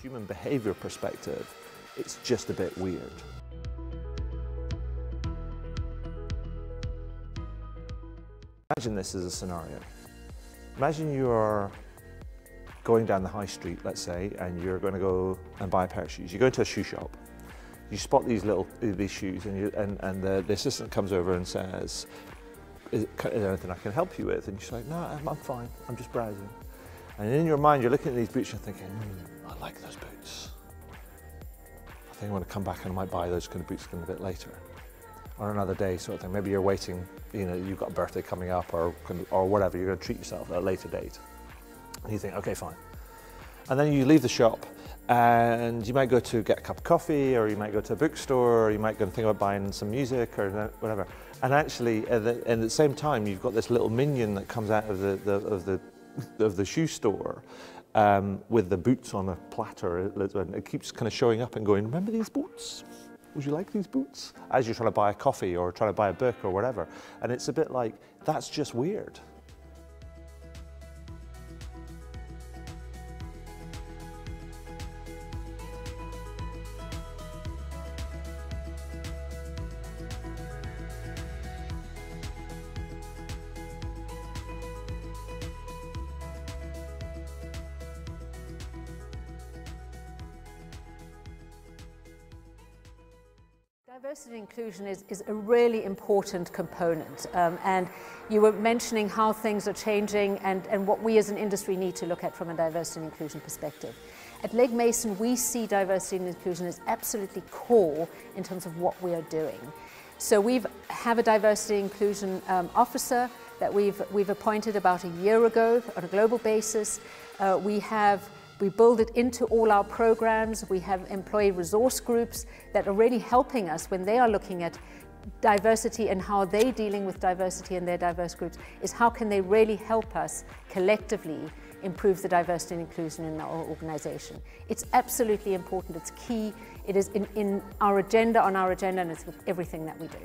human behavior perspective, it's just a bit weird. Imagine this as a scenario. Imagine you're going down the high street, let's say, and you're going to go and buy a pair of shoes. You go into a shoe shop, you spot these shoes, and the assistant comes over and says, is there anything I can help you with? And you're like, no, I'm fine, I'm just browsing. And in your mind, you're looking at these boots and thinking, I like those boots. I think I'm going to come back and I might buy those kind of boots a bit later. Or another day sort of thing. Maybe you're waiting, you've got a birthday coming up or whatever, you're going to treat yourself at a later date. And you think, okay, fine. And then you leave the shop and you might go to get a cup of coffee, or you might go to a bookstore, or you might go and think about buying some music or whatever. And actually, at the same time, you've got this little minion that comes out of the shoe store with the boots on a platter, and it keeps kind of showing up and going, remember these boots? Would you like these boots? As you're trying to buy a coffee or trying to buy a book or whatever. And it's a bit like, that's just weird. Diversity and inclusion is a really important component, and you were mentioning how things are changing and what we as an industry need to look at from a diversity and inclusion perspective. At Legg Mason, we see diversity and inclusion as absolutely core in terms of what we are doing. So we have a diversity and inclusion officer that we've appointed about a year ago on a global basis. We build it into all our programs. We have employee resource groups that are really helping us when they are looking at diversity and how they're dealing with diversity in their diverse groups, is how can they really help us collectively improve the diversity and inclusion in our organization. It's absolutely important, it's key, it is in our agenda, and it's with everything that we do.